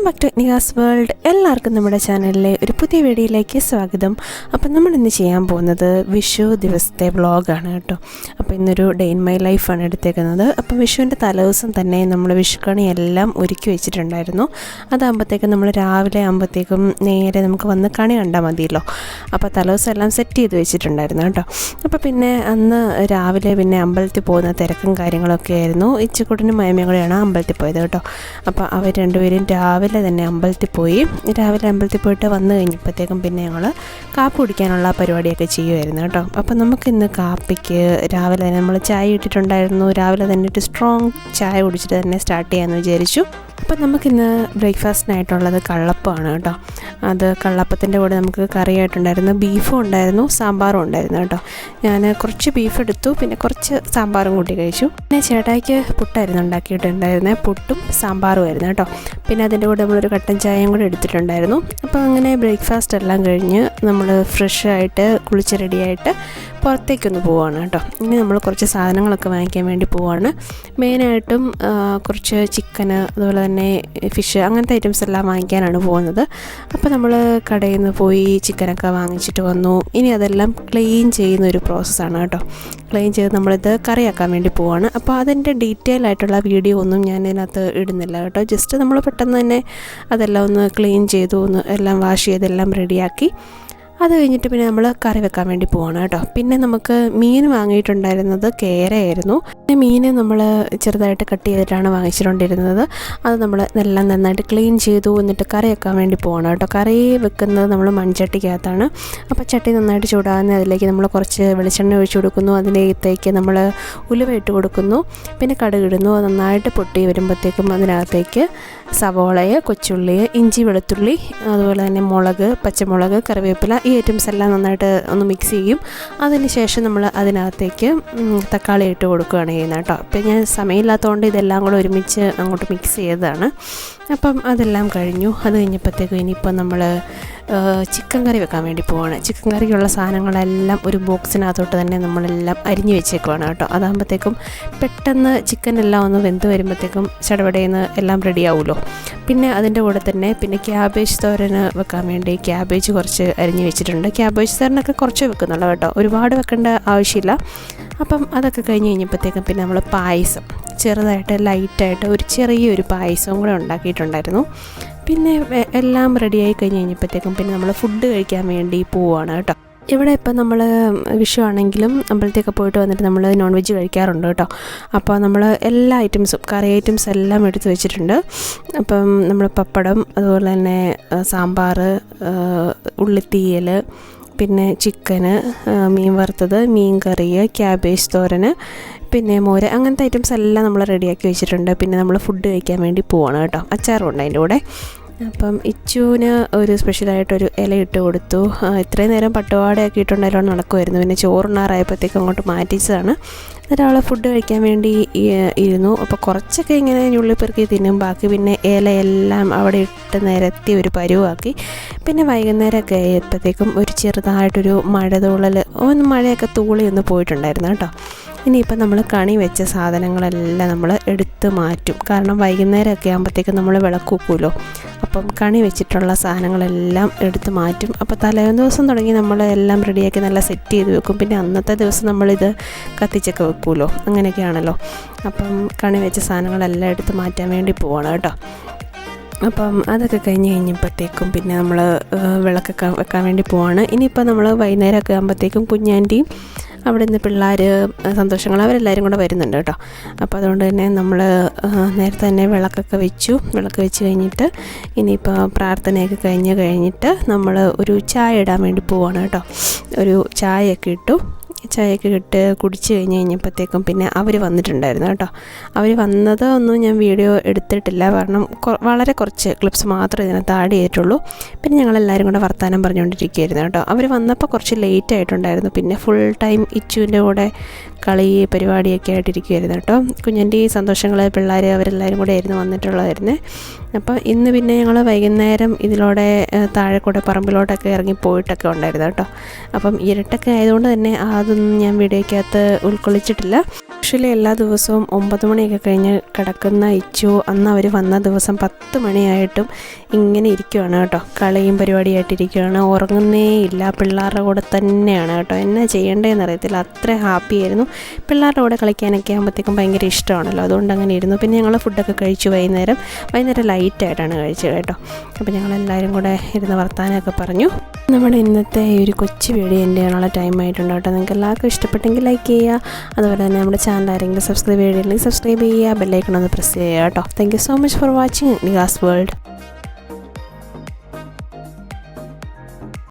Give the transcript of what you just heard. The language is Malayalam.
Welcome back to Nihas world. എല്ലാവർക്കും നമ്മുടെ ചാനലിലെ ഒരു പുതിയ വീഡിയോയിലേക്ക് സ്വാഗതം. അപ്പം നമ്മളിന്ന് ചെയ്യാൻ പോകുന്നത് വിഷു ദിവസത്തെ വ്ളോഗാണ് കേട്ടോ. അപ്പോൾ ഇന്നൊരു ഡേ ഇൻ മൈ ലൈഫാണ് എടുത്തേക്കുന്നത്. അപ്പം വിഷുവിൻ്റെ തലേദിവസം തന്നെ നമ്മൾ വിഷുക്കണി എല്ലാം ഒരുക്കി വെച്ചിട്ടുണ്ടായിരുന്നു. അതാകുമ്പോഴത്തേക്കും നമ്മൾ രാവിലെ ആകുമ്പോഴത്തേക്കും നേരെ നമുക്ക് വന്ന് കണി കണ്ടാൽ മതിയല്ലോ. അപ്പോൾ തലേദിവസം എല്ലാം സെറ്റ് ചെയ്ത് വെച്ചിട്ടുണ്ടായിരുന്നു കേട്ടോ. അപ്പോൾ പിന്നെ അന്ന് രാവിലെ പിന്നെ അമ്പലത്തിൽ പോകുന്ന തിരക്കും കാര്യങ്ങളൊക്കെ ആയിരുന്നു. ഇച്ചിക്കുട്ടനും മയമയും അമ്പലത്തിൽ പോയത് കേട്ടോ. അപ്പോൾ അവർ രണ്ടുപേരും രാവിലെ തന്നെ അമ്പലത്തിൽ പോയി. രാവിലെ അമ്പലത്തിൽ പോയിട്ട് വന്നു കഴിഞ്ഞപ്പോഴത്തേക്കും പിന്നെ ഞങ്ങൾ കാപ്പി കുടിക്കാനുള്ള പരിപാടിയൊക്കെ ചെയ്യുമായിരുന്നു കേട്ടോ. അപ്പോൾ നമുക്കിന്ന് കാപ്പിക്ക് രാവിലെ തന്നെ നമ്മൾ ചായ ഇട്ടിട്ടുണ്ടായിരുന്നു. രാവിലെ തന്നെ ഒരു സ്ട്രോങ് ചായ കുടിച്ചിട്ട് തന്നെ സ്റ്റാർട്ട് ചെയ്യാമെന്ന് വിചാരിച്ചു. അപ്പോൾ നമുക്കിന്ന് ബ്രേക്ക്ഫാസ്റ്റിനായിട്ടുള്ളത് കള്ളപ്പമാണ് കേട്ടോ. അത് കള്ളപ്പത്തിൻ്റെ കൂടെ നമുക്ക് കറിയായിട്ടുണ്ടായിരുന്നു. ബീഫും ഉണ്ടായിരുന്നു, സാമ്പാറും ഉണ്ടായിരുന്നു കേട്ടോ. ഞാൻ കുറച്ച് ബീഫ് എടുത്തു, പിന്നെ കുറച്ച് സാമ്പാറും കൂട്ടി കഴിച്ചു. പിന്നെ ചേട്ടായിക്ക് പുട്ടായിരുന്നു ഉണ്ടാക്കിയിട്ടുണ്ടായിരുന്നത്. പുട്ടും സാമ്പാറും ആയിരുന്നു കേട്ടോ. പിന്നെ അതിൻ്റെ കൂടെ നമ്മളൊരു കട്ടൻ ചായയും കൂടെ എടുത്തിട്ടുണ്ടായിരുന്നു. അപ്പോൾ അങ്ങനെ ബ്രേക്ക്ഫാസ്റ്റ് എല്ലാം കഴിഞ്ഞ് നമ്മൾ ഫ്രഷായിട്ട് കുളിച്ച് റെഡിയായിട്ട് പുറത്തേക്കൊന്ന് പോവുകയാണ് കേട്ടോ. ഇനി നമ്മൾ കുറച്ച് സാധനങ്ങളൊക്കെ വാങ്ങിക്കാൻ വേണ്ടി പോവുകയാണ്. മെയിനായിട്ടും കുറച്ച് ചിക്കന്, അതുപോലെ തന്നെ ഫിഷ്, അങ്ങനത്തെ ഐറ്റംസ് എല്ലാം വാങ്ങിക്കാനാണ് പോകുന്നത്. അപ്പോൾ നമ്മൾ കടയിൽ നിന്ന് പോയി ചിക്കനൊക്കെ വാങ്ങിച്ചിട്ട് വന്നു. ഇനി അതെല്ലാം ക്ലീൻ ചെയ്യുന്ന ഒരു പ്രോസസ്സാണ് കേട്ടോ. ക്ലീൻ ചെയ്ത് നമ്മളിത് കറിയാക്കാൻ വേണ്ടി പോവുകയാണ്. അപ്പോൾ അതിൻ്റെ ഡീറ്റെയിൽ ആയിട്ടുള്ള വീഡിയോ ഒന്നും ഞാൻ ഇതിനകത്ത് ഇടുന്നില്ല കേട്ടോ. ജസ്റ്റ് നമ്മൾ പെട്ടെന്ന് തന്നെ അതെല്ലാം ഒന്ന് ക്ലീൻ ചെയ്തു, ഒന്ന് എല്ലാം വാഷ് ചെയ്തെല്ലാം റെഡിയാക്കി അത് കഴിഞ്ഞിട്ട് പിന്നെ നമ്മൾ കറി വെക്കാൻ വേണ്ടി പോവാണ് കേട്ടോ. പിന്നെ നമുക്ക് മീൻ വാങ്ങിയിട്ടുണ്ടായിരുന്നത് കേരയായിരുന്നു. പിന്നെ മീൻ നമ്മൾ ചെറുതായിട്ട് കട്ട് ചെയ്തിട്ടാണ് വാങ്ങിച്ചിട്ടുണ്ടിരുന്നത്. അത് നമ്മൾ എല്ലാം നന്നായിട്ട് ക്ലീൻ ചെയ്തു. എന്നിട്ട് കറി വെക്കാൻ വേണ്ടി പോവാണ് കേട്ടോ. കറി വെക്കുന്നത് നമ്മൾ മൺചട്ടിക്കകത്താണ്. അപ്പോൾ ചട്ടി നന്നായിട്ട് ചൂടാകുന്ന അതിലേക്ക് നമ്മൾ കുറച്ച് വെളിച്ചെണ്ണ ഒഴിച്ചു കൊടുക്കുന്നു. അതിനകത്തേക്ക് നമ്മൾ ഉലുവ ഇട്ട് കൊടുക്കുന്നു. പിന്നെ കടുകിടുന്നു. അത് നന്നായിട്ട് പൊട്ടി വരുമ്പോഴത്തേക്കും അതിനകത്തേക്ക് സവോളയെ, കൊച്ചുള്ളി, ഇഞ്ചി, വെളുത്തുള്ളി, അതുപോലെ തന്നെ മുളക്, പച്ചമുളക്, കറിവേപ്പില, ഈ ഐറ്റംസ് എല്ലാം നന്നായിട്ട് ഒന്ന് മിക്സ് ചെയ്യും. അതിന് ശേഷം നമ്മൾ അതിനകത്തേക്ക് തക്കാളി ഇട്ട് കൊടുക്കുകയാണ് ചെയ്യുന്നത് കേട്ടോ. അപ്പം ഞാൻ സമയമില്ലാത്തതുകൊണ്ട് ഇതെല്ലാം കൂടെ ഒരുമിച്ച് അങ്ങോട്ട് മിക്സ് ചെയ്തതാണ്. അപ്പം അതെല്ലാം കഴിഞ്ഞു. അത് കഴിഞ്ഞപ്പോഴത്തേക്കും ഇനിയിപ്പോൾ നമ്മൾ ചിക്കൻ കറി വെക്കാൻ വേണ്ടി പോവാണ്. ചിക്കൻ കറിക്കുള്ള സാധനങ്ങളെല്ലാം ഒരു ബോക്സിനകത്തോട്ട് തന്നെ നമ്മളെല്ലാം അരിഞ്ഞ് വെച്ചേക്കുവാണ് കേട്ടോ. അതാകുമ്പോഴത്തേക്കും പെട്ടെന്ന് ചിക്കൻ എല്ലാം ഒന്ന് വെന്ത് വരുമ്പോഴത്തേക്കും ചടപടയെന്ന് എല്ലാം റെഡി ആവുമല്ലോ. പിന്നെ അതിൻ്റെ കൂടെ തന്നെ പിന്നെ ക്യാബേജ് തോരന് വെക്കാൻ വേണ്ടി ക്യാബേജ് കുറച്ച് അരിഞ്ഞ് വെച്ചിട്ടുണ്ട്. ക്യാബേജ് തോരനൊക്കെ കുറച്ച് വെക്കുന്നുള്ളൂ കേട്ടോ, ഒരുപാട് വെക്കേണ്ട ആവശ്യമില്ല. അപ്പം അതൊക്കെ കഴിഞ്ഞ് കഴിഞ്ഞപ്പോഴത്തേക്കും പിന്നെ നമ്മൾ പായസം ചെറുതായിട്ട് ലൈറ്റായിട്ട് ഒരു ചെറിയൊരു പായസവും കൂടെ ഉണ്ടാക്കിയിട്ടുണ്ടായിരുന്നു. പിന്നെ എല്ലാം റെഡിയായി കഴിഞ്ഞപ്പോഴത്തേക്കും പിന്നെ നമ്മൾ ഫുഡ് കഴിക്കാൻ വേണ്ടി പോവുകയാണ് കേട്ടോ. ഇവിടെ ഇപ്പം നമ്മൾ വിഷു ആണെങ്കിലും അമ്പലത്തേക്ക് പോയിട്ട് വന്നിട്ട് നമ്മൾ നോൺ വെജ് കഴിക്കാറുണ്ട് കേട്ടോ. അപ്പോൾ നമ്മൾ എല്ലാ ഐറ്റംസും കറി ഐറ്റംസ് എല്ലാം എടുത്ത് വെച്ചിട്ടുണ്ട്. അപ്പം നമ്മൾ പപ്പടം, അതുപോലെ തന്നെ സാമ്പാർ, ഉള്ളിത്തീയൽ, പിന്നെ ചിക്കന്, മീൻ വറുത്തത്, മീൻ കറി, ക്യാബേജ് തോരന്, പിന്നെ മോര്, അങ്ങനത്തെ ഐറ്റംസ് എല്ലാം നമ്മൾ റെഡിയാക്കി വെച്ചിട്ടുണ്ട്. പിന്നെ നമ്മൾ ഫുഡ് കഴിക്കാൻ വേണ്ടി പോവാണ് കേട്ടോ. അച്ചാറും ഉണ്ട് അതിൻ്റെ കൂടെ. അപ്പം ഇച്ചുവിന് ഒരു സ്പെഷ്യലായിട്ടൊരു ഇല ഇട്ട് കൊടുത്തു. ഇത്രയും നേരം പട്ടുപാടയൊക്കെ ഇട്ടുണ്ടായാലും നടക്കുമായിരുന്നു. പിന്നെ ചോറുണ്ണാറായപ്പോഴത്തേക്കും അങ്ങോട്ട് മാറ്റിച്ചതാണ്. ഒരാൾ ഫുഡ് കഴിക്കാൻ വേണ്ടി ഇരുന്നു. അപ്പോൾ കുറച്ചൊക്കെ ഇങ്ങനെ ഞുള്ളിപ്പെറുക്കി തിന്നും. ബാക്കി പിന്നെ ഇലയെല്ലാം അവിടെ ഇട്ട് നിരത്തി ഒരു പരുവാക്കി. പിന്നെ വൈകുന്നേരമൊക്കെ ആയപ്പോഴത്തേക്കും ഒരു ചെറുതായിട്ടൊരു മഴയൊക്കെ തൂളി ഒന്ന് പോയിട്ടുണ്ടായിരുന്നു കേട്ടോ. ഇനിയിപ്പം നമ്മൾ കണി വെച്ച സാധനങ്ങളെല്ലാം നമ്മൾ എടുത്ത് മാറ്റും. കാരണം വൈകുന്നേരമൊക്കെ ആകുമ്പോഴത്തേക്കും നമ്മൾ വിളക്ക് വെക്കുമല്ലോ. അപ്പം കണി വെച്ചിട്ടുള്ള സാധനങ്ങളെല്ലാം എടുത്ത് മാറ്റും. അപ്പോൾ തലേന്ന് ദിവസം തുടങ്ങി നമ്മൾ എല്ലാം റെഡിയാക്കി നല്ല സെറ്റ് ചെയ്ത് വെക്കും. പിന്നെ അന്നത്തെ ദിവസം നമ്മളിത് കത്തിച്ചൊക്കെ വെക്കുമല്ലോ, അങ്ങനെയൊക്കെയാണല്ലോ. അപ്പം കണി വെച്ച സാധനങ്ങളെല്ലാം എടുത്ത് മാറ്റാൻ വേണ്ടി പോവാണ് കേട്ടോ. അപ്പം അതൊക്കെ കഴിഞ്ഞപ്പോഴത്തേക്കും പിന്നെ നമ്മൾ വിളക്കൊക്കെ വെക്കാൻ വേണ്ടി പോവാണ്. ഇനിയിപ്പോൾ നമ്മൾ വൈകുന്നേരമൊക്കെ ആകുമ്പോഴത്തേക്കും കുഞ്ഞാൻ്റിയും അവിടെ നിന്ന് പിള്ളേർ, സന്തോഷങ്ങൾ, അവരെല്ലാവരും കൂടെ വരുന്നുണ്ട് കേട്ടോ. അപ്പോൾ അതുകൊണ്ട് തന്നെ നമ്മൾ നേരത്തെ തന്നെ വിളക്കൊക്കെ വെച്ചു. വിളക്ക് വെച്ച് കഴിഞ്ഞിട്ട് ഇനിയിപ്പോൾ പ്രാർത്ഥനയൊക്കെ കഴിഞ്ഞിട്ട് നമ്മൾ ഒരു ചായ ഇടാൻ വേണ്ടി പോവാണ് കേട്ടോ. ഒരു ചായയൊക്കെ ഇട്ടു. ചായയൊക്കെ ഇട്ട് കുടിച്ച് കഴിഞ്ഞപ്പോഴത്തേക്കും പിന്നെ അവർ വന്നിട്ടുണ്ടായിരുന്നു കേട്ടോ. അവർ വന്നത് ഒന്നും ഞാൻ വീഡിയോ എടുത്തിട്ടില്ല, കാരണം വളരെ കുറച്ച് ക്ലിപ്സ് മാത്രമേ ഇതിനകത്ത് ആഡ് ചെയ്തിട്ടുള്ളൂ. പിന്നെ ഞങ്ങളെല്ലാവരും കൂടെ വർത്തമാനം പറഞ്ഞുകൊണ്ടിരിക്കുകയായിരുന്നു കേട്ടോ. അവർ വന്നപ്പോൾ കുറച്ച് ലേറ്റ് ആയിട്ടുണ്ടായിരുന്നു. പിന്നെ ഫുൾ ടൈം ഇച്ചുവിൻ്റെ കൂടെ കളി പരിപാടിയൊക്കെ ആയിട്ടിരിക്കുമായിരുന്നു കേട്ടോ. കുഞ്ഞൻ്റെ ഈ സന്തോഷങ്ങൾ പിള്ളേർ അവരെല്ലാവരും കൂടെ ആയിരുന്നു വന്നിട്ടുള്ളതായിരുന്നേ. അപ്പോൾ ഇന്ന് പിന്നെ ഞങ്ങൾ വൈകുന്നേരം ഇതിലൂടെ താഴെ കൂടെ പറമ്പിലോട്ടൊക്കെ ഇറങ്ങി പോയിട്ടൊക്കെ ഉണ്ടായിരുന്നു കേട്ടോ. അപ്പം ഇരുട്ടൊക്കെ ആയതുകൊണ്ട് തന്നെ അതൊന്നും ഞാൻ വീഡിയോയ്ക്കകത്ത് ഉൾക്കൊള്ളിച്ചിട്ടില്ല. ആക്ച്വലി എല്ലാ ദിവസവും 9 മണിയൊക്കെ കഴിഞ്ഞ് കിടക്കുന്ന ഇച്ചു അന്ന് അവർ വന്ന ദിവസം 10 മണിയായിട്ടും ഇങ്ങനെ ഇരിക്കുകയാണ് കേട്ടോ. കളിയും പരിപാടിയായിട്ടിരിക്കുകയാണ്, ഉറങ്ങുന്നേ ഇല്ല. പിള്ളേരുടെ കൂടെ തന്നെയാണ് കേട്ടോ. എന്നാ ചെയ്യേണ്ടതെന്ന് അറിയത്തില്ല, അത്ര ഹാപ്പി ആയിരുന്നു. പിള്ളേരുടെ കൂടെ കളിക്കാനൊക്കെ ആകുമ്പോഴത്തേക്കും ഭയങ്കര ഇഷ്ടമാണല്ലോ, അതുകൊണ്ട് അങ്ങനെ ഇരുന്നു. പിന്നെ ഞങ്ങൾ ഫുഡൊക്കെ കഴിച്ചു. വൈകുന്നേരം ലൈറ്റായിട്ടാണ് കഴിച്ചത് കേട്ടോ. അപ്പോൾ ഞങ്ങളെല്ലാവരും കൂടെ ഇരുന്ന് വർത്താനമൊക്കെ പറഞ്ഞു. നമ്മുടെ ഇന്നത്തെ ഈ ഒരു കൊച്ചു വീഡിയോ എൻ്റെ ആണുള്ള ടൈം ആയിട്ടുണ്ട് കേട്ടോ. നിങ്ങൾക്ക് എല്ലാവർക്കും ഇഷ്ടപ്പെട്ടെങ്കിൽ ലൈക്ക് ചെയ്യുക. അതുപോലെ തന്നെ നമ്മുടെ ചാനൽ ആരെങ്കിലും സബ്സ്ക്രൈബ് ചെയ്തില്ലെങ്കിൽ സബ്സ്ക്രൈബ് ചെയ്യുക, ബെല്ലൈക്കൺ ഒന്ന് പ്രസ് ചെയ്യുക കേട്ടോ. Thank you so much for watching Nihas world.